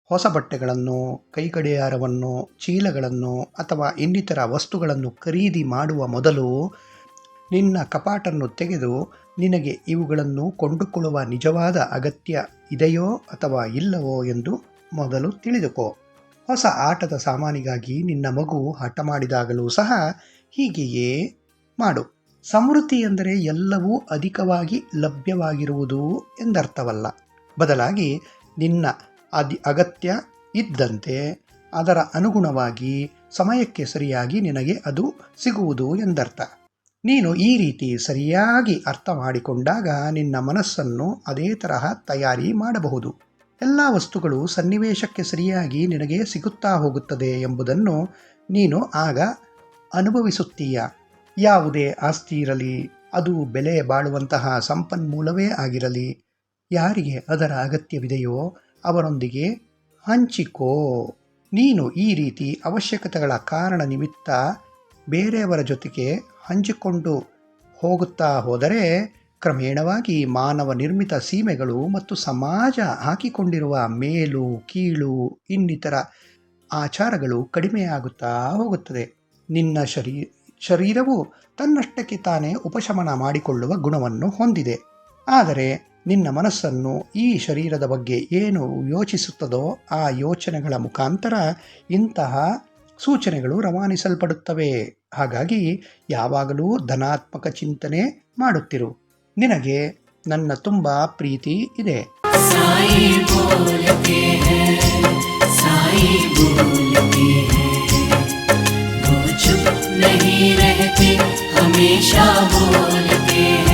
ಹೊಸ ಬಟ್ಟೆಗಳನ್ನು, ಕೈಗಡಿಯಾರವನ್ನು, ಚೀಲಗಳನ್ನು ಅಥವಾ ಇನ್ನಿತರ ವಸ್ತುಗಳನ್ನು ಖರೀದಿ ಮಾಡುವ ಮೊದಲು ನಿನ್ನ ಕಪಾಟನ್ನು ತೆಗೆದು ನಿನಗೆ ಇವುಗಳನ್ನು ಕೊಂಡುಕೊಳ್ಳುವ ನಿಜವಾದ ಅಗತ್ಯ ಇದೆಯೋ ಅಥವಾ ಇಲ್ಲವೋ ಎಂದು ಮೊದಲು ತಿಳಿದುಕೋ. ಹೊಸ ಆಟದ ಸಾಮಾನಿಗಾಗಿ ನಿನ್ನ ಮಗು ಹಠ ಮಾಡಿದಾಗಲೂ ಸಹ ಹೀಗೆಯೇ ಮಾಡು. ಸಮೃದ್ಧಿ ಎಂದರೆ ಎಲ್ಲವೂ ಅಧಿಕವಾಗಿ ಲಭ್ಯವಾಗಿರುವುದು ಎಂದರ್ಥವಲ್ಲ. ಬದಲಾಗಿ ನಿನ್ನ ಅಗತ್ಯ ಇದ್ದಂತೆ ಅದರ ಅನುಗುಣವಾಗಿ ಸಮಯಕ್ಕೆ ಸರಿಯಾಗಿ ನಿನಗೆ ಅದು ಸಿಗುವುದು ಎಂದರ್ಥ. ನೀನು ಈ ರೀತಿ ಸರಿಯಾಗಿ ಅರ್ಥ ಮಾಡಿಕೊಂಡಾಗ ನಿನ್ನ ಮನಸ್ಸನ್ನು ಅದೇ ತರಹ ತಯಾರಿ ಮಾಡಬಹುದು. ಎಲ್ಲ ವಸ್ತುಗಳು ಸನ್ನಿವೇಶಕ್ಕೆ ಸರಿಯಾಗಿ ನಿನಗೆ ಸಿಗುತ್ತಾ ಹೋಗುತ್ತದೆ ಎಂಬುದನ್ನು ನೀನು ಆಗ ಅನುಭವಿಸುತ್ತೀಯ. ಯಾವುದೇ ಆಸ್ತಿ ಇರಲಿ, ಅದು ಬೆಲೆ ಬಾಳುವಂತಹ ಸಂಪನ್ಮೂಲವೇ ಆಗಿರಲಿ, ಯಾರಿಗೆ ಅದರ ಅಗತ್ಯವಿದೆಯೋ ಅವರೊಂದಿಗೆ ಹಂಚಿಕೋ. ನೀನು ಈ ರೀತಿ ಅವಶ್ಯಕತೆಗಳ ಕಾರಣ ನಿಮಿತ್ತ ಬೇರೆಯವರ ಜೊತೆಗೆ ಹಂಚಿಕೊಂಡು ಹೋಗುತ್ತಾ ಹೋದರೆ ಕ್ರಮೇಣವಾಗಿ ಮಾನವ ನಿರ್ಮಿತ ಸೀಮೆಗಳು ಮತ್ತು ಸಮಾಜ ಹಾಕಿಕೊಂಡಿರುವ ಮೇಲು ಕೀಳು ಇನ್ನಿತರ ಆಚಾರಗಳು ಕಡಿಮೆಯಾಗುತ್ತಾ ಹೋಗುತ್ತದೆ. ನಿನ್ನ ಶರೀರವು ತನ್ನಷ್ಟಕ್ಕೆ ತಾನೇ ಉಪಶಮನ ಮಾಡಿಕೊಳ್ಳುವ ಗುಣವನ್ನು ಹೊಂದಿದೆ. ಆದರೆ ನಿನ್ನ ಮನಸ್ಸನ್ನು ಈ ಶರೀರದ ಬಗ್ಗೆ ಏನು ಯೋಚಿಸುತ್ತದೋ ಆ ಯೋಚನೆಗಳ ಮುಖಾಂತರ ಇಂತಹ ಸೂಚನೆಗಳು ರವಾನಿಸಲ್ಪಡುತ್ತವೆ. ಹಾಗಾಗಿ ಯಾವಾಗಲೂ ಧನಾತ್ಮಕ ಚಿಂತನೆ ಮಾಡುತ್ತಿರು. ನಿನಗೆ ನನ್ನ ತುಂಬ ಪ್ರೀತಿ ಇದೆ. ಸಾಯಿ ಬೋಲತೆ ಹೈ, ಸಾಯಿ ಬೋಲತೆ ಹೈ, वो चुप नहीं रहते, हमेशा बोलते हैं.